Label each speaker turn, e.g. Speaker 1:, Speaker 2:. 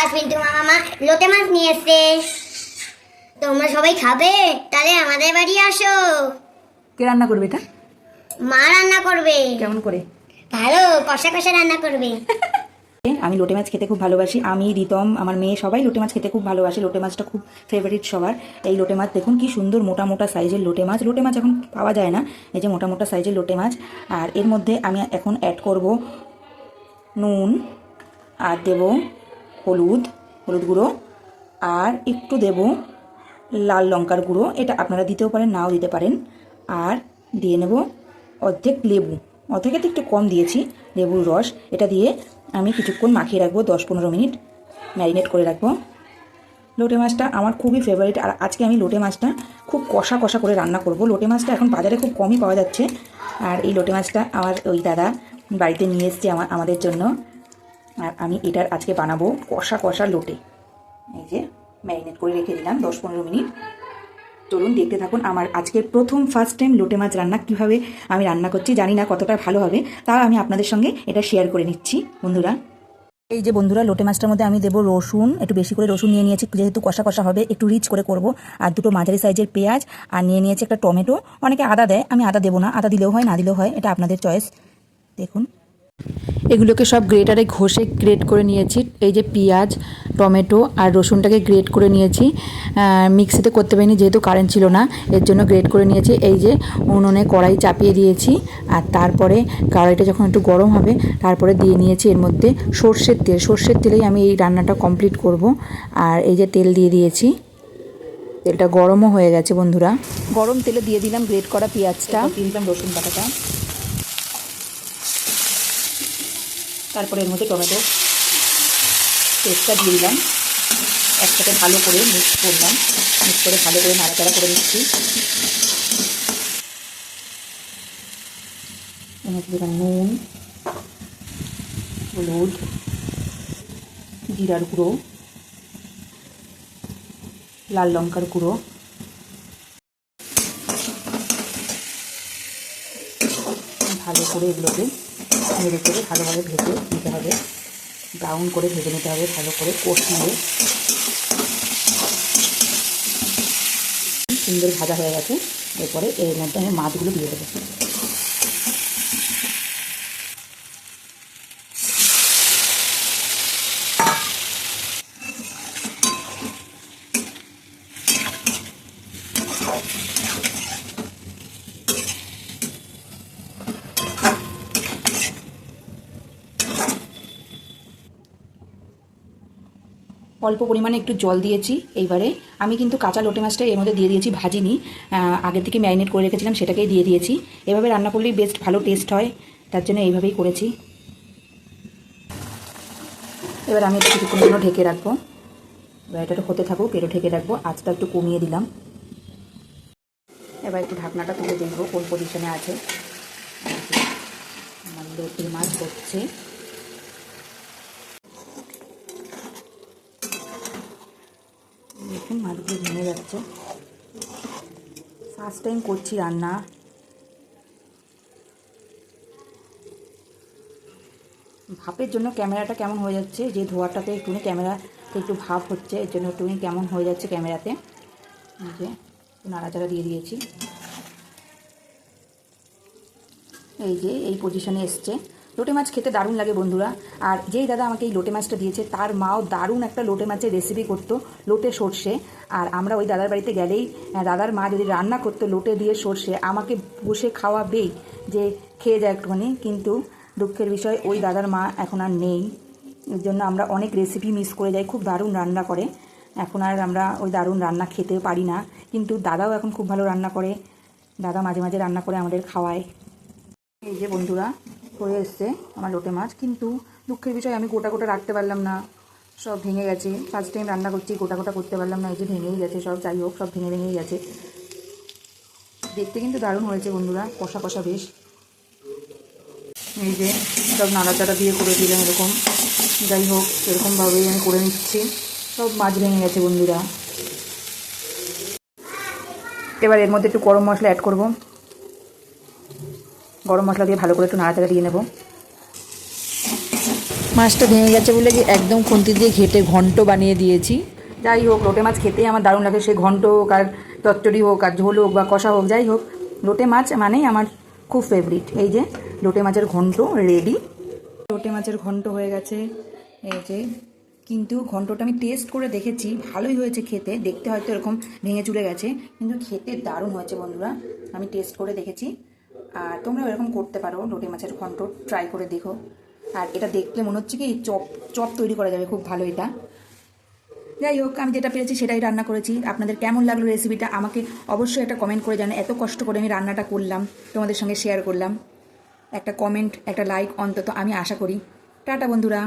Speaker 1: আজ পিন্টু মামা লোটে মাছ নিয়ে এসছে। তোমরা সবাই খাবে? তাহলে আমাদের বাড়ি আসো।
Speaker 2: কে রান্না করবে এটা?
Speaker 1: মা রান্না করবে।
Speaker 2: কেমন করে?
Speaker 1: ভালো কষা কষা রান্না করবে।
Speaker 2: আমি লোটে মাছ খেতে খুব ভালোবাসি। আমি, রিতম, আমার মেয়ে সবাই লোটে মাছ খেতে খুব ভালোবাসি। লোটে মাছটা খুব ফেভারিট সবার। এই লোটে মাছ দেখুন কি সুন্দর মোটা মোটা সাইজের লোটে মাছ। লোটে মাছ এখন পাওয়া যায় না, এই যে মোটা মোটা সাইজের লোটে মাছ। আর এর মধ্যে আমি এখন অ্যাড করব নুন, আর দেব হলুদ গুঁড়ো, আর একটু দেব লাল লঙ্কার গুঁড়ো। এটা আপনারা দিতেও পারেন, নাও দিতে পারেন। আর দিয়ে নেব অর্ধেক লেবু, অর্ধেকের একটু কম দিয়েছি লেবুর রস। এটা দিয়ে আমি কিছুক্ষণ মাখিয়ে রাখবো, 10-15 মিনিট ম্যারিনেট করে রাখবো। লোটে মাছটা আমার খুবই ফেভারিট। আর আজকে আমি লোটে মাছটা খুব কষা কষা করে রান্না করব। লোটে মাছটা এখন বাজারে খুব কমই পাওয়া যাচ্ছে। আর এই লোটে মাছটা আমার ওই দাদা বাড়িতে নিয়ে এসছে আমাদের জন্য। আর আমি এটার আজকে বানাবো কষা কষা লোটে। এই যে ম্যারিনেট করে রেখে দিলাম 10-15 মিনিট। চলুন দেখতে থাকুন আমার আজকের ফার্স্ট টাইম লোটে মাছ রান্না কীভাবে আমি রান্না করছি। জানি না কতটা ভালো হবে, তাও আমি আপনাদের সঙ্গে এটা শেয়ার করে নিচ্ছি বন্ধুরা। এই যে বন্ধুরা, লোটে মাছটার মধ্যে আমি দেবো রসুন, একটু বেশি করে রসুন নিয়ে নিয়েছি, যেহেতু কষা কষা হবে একটু রিচ করে করব। আর দুটো মাঝারি সাইজের পেঁয়াজ, আর নিয়ে নিয়েছি একটা টমেটো। অনেকে আদা দেয়, আমি আদা দেবো না, আদা দিলেও হয় না দিলেও হয়, এটা আপনাদের চয়েস। দেখুন এগুলোকে সব গ্রেটারে ঘষে গ্রেট করে নিয়েছি। এই যে পেঁয়াজ, টমেটো আর রসুনটাকে গ্রেট করে নিয়েছি। মিক্সিতে করতে পারিনি যেহেতু কারেন্ট ছিল না, এর জন্য গ্রেট করে নিয়েছি। এই যে উনুনে কড়াই চাপিয়ে দিয়েছি, আর তারপরে কড়াইটা যখন একটু গরম হবে তারপরে দিয়ে নিয়েছি এর মধ্যে সর্ষের তেল। সর্ষের তেলেই আমি এই রান্নাটা কমপ্লিট করব। আর এই যে তেল দিয়ে দিয়েছি, তেলটা গরমও হয়ে গেছে বন্ধুরা। গরম তেলে দিয়ে দিলাম গ্রেট করা পেঁয়াজটা, দিয়ে দিলাম রসুন বাটাটা, তারপরে এর মধ্যে টমেটো পেস্টটা দিয়ে দিলাম। একসাথে ভালো করে মিক্স করলাম, মিক্স করে ভালো করে নাড়াচাড়া করে নিচ্ছি। এর মধ্যে দিলাম নুন, হলুদ, জিরার গুঁড়ো, লাল লঙ্কার গুঁড়ো, ভালো করে এগুলোকে নেড়ে করে ভালোভাবে ভেজে নিতে হবে, ব্রাউন করে ভেজে নিতে হবে ভালো করে কষিয়ে। সুন্দর ভাজা হয়ে গেছে, এরপরে এর মধ্যে আমি মাছগুলো দিয়ে দেবো। অল্প পরিমাণে একটু জল দিয়েছি। এইবারে আমি কিন্তু কাঁচা লোটে মাছটা এর মধ্যে দিয়ে দিয়েছি, ভাজিনি, আগের থেকে ম্যারিনেট করে রেখেছিলাম সেটাকেই দিয়ে দিয়েছি। এভাবে রান্না করলেই বেস্ট ভালো টেস্ট হয়, তার জন্য এইভাবেই করেছি। এবার আমি একটু কিছুক্ষণের জন্য ঢেকে রাখবো। এবার এটা হতে থাকুক, এরও ঢেকে রাখবো। আঁচটা একটু কমিয়ে দিলাম। এবার একটু ঢাকনাটা তুলে দেখবো কোন পজিশনে আছে। আমার লোটে মাছ হচ্ছে। দেখুন মাছগুলো ভেঙে যাচ্ছে। ফার্স্ট টাইম করছি রান্না। ভাপের জন্য ক্যামেরাটা কেমন হয়ে যাচ্ছে, যে ধোয়াটাতে একটুখানি ক্যামেরাতে একটু ভাপ হচ্ছে, এর জন্য একটুখানি কেমন হয়ে যাচ্ছে ক্যামেরাতে। যে নাড়াচাড়া দিয়ে দিয়েছি। এই যে এই পজিশনে এসছে। লোটে মাছ খেতে দারুণ লাগে বন্ধুরা। আর যেই দাদা আমাকে এই লোটে মাছটা দিয়েছে তার মাও দারুণ একটা লোটে মাছের রেসিপি করতো, লোটে সর্ষে। আর আমরা ওই দাদার বাড়িতে গেলেই দাদার মা যদি রান্না করতো লোটে দিয়ে সর্ষে, আমাকে বসে খাওয়াবেই যে খেয়ে যায় একটুখানি। কিন্তু দুঃখের বিষয় ওই দাদার মা এখন আর নেই, এর জন্য আমরা অনেক রেসিপি মিস করে যাই। খুব দারুণ রান্না করে, এখন আর আমরা ওই দারুণ রান্না খেতে পারি না। কিন্তু দাদাও এখন খুব ভালো রান্না করে, দাদা মাঝে মাঝে রান্না করে আমাদের খাওয়ায়। এই যে বন্ধুরা হয়ে এসছে আমার লোটে মাছ, কিন্তু দুঃখের বিষয় আমি গোটা গোটা রাখতে পারলাম না, সব ভেঙে গেছে। ফার্স্ট টাইম রান্না করছি, গোটা গোটা করতে পারলাম না, এই যে ভেঙেই গেছে সব। যাই হোক, সব ভেঙে ভেঙেই গেছে। দেখতে কিন্তু দারুণ হয়েছে বন্ধুরা, কষা কষা বেশ। এই যে সব নাড়াচাড়া দিয়ে করে দিলাম এরকম। যাই হোক, এরকমভাবেই আমি করে নিচ্ছি। সব মাছ ভেঙে গেছে বন্ধুরা। এবার এর মধ্যে একটু গরম মশলা অ্যাড করব। গরম মশলা দিয়ে ভালো করে একটু নাড়াচাড়া দিয়ে নেব।
Speaker 3: মাছটা ভেঙে গেছে বলে কি একদম খুন্তি দিয়ে ঘেটে ঘন্ট বানিয়ে দিয়েছি।
Speaker 2: যাই হোক, লোটে মাছ খেতেই আমার দারুণ লাগে, সে ঘন্ট হোক আর চচ্চড়ি হোক আর ঝোল হোক বা কষা হোক, যাই হোক লোটে মাছ মানেই আমার খুব ফেভারিট। এই যে লোটে মাছের ঘন্ট রেডি। লোটে মাছের ঘন্ট হয়ে গেছে এই যে, কিন্তু ঘন্টটা আমি টেস্ট করে দেখেছি, ভালোই হয়েছে খেতে, দেখতে হয়তো এরকম ভেঙে চুরে গেছে কিন্তু খেতে দারুণ হয়েছে বন্ধুরা, আমি টেস্ট করে দেখেছি। আর তোমরাও এরকম করতে পারো, লোটে মাছের ঘন্ট ট্রাই করে দেখো। আর এটা দেখলে মনে হচ্ছে কি চপ চপ তৈরি করা যাবে, খুব ভালো এটা। যাই হোক, আমি যেটা পেরেছি সেটাই রান্না করেছি। আপনাদের কেমন লাগলো রেসিপিটা আমাকে অবশ্যই একটা কমেন্ট করে জানান। এত কষ্ট করে আমি রান্নাটা করলাম, তোমাদের সঙ্গে শেয়ার করলাম, একটা কমেন্ট একটা লাইক অন্তত আমি আশা করি। টাটা বন্ধুরা।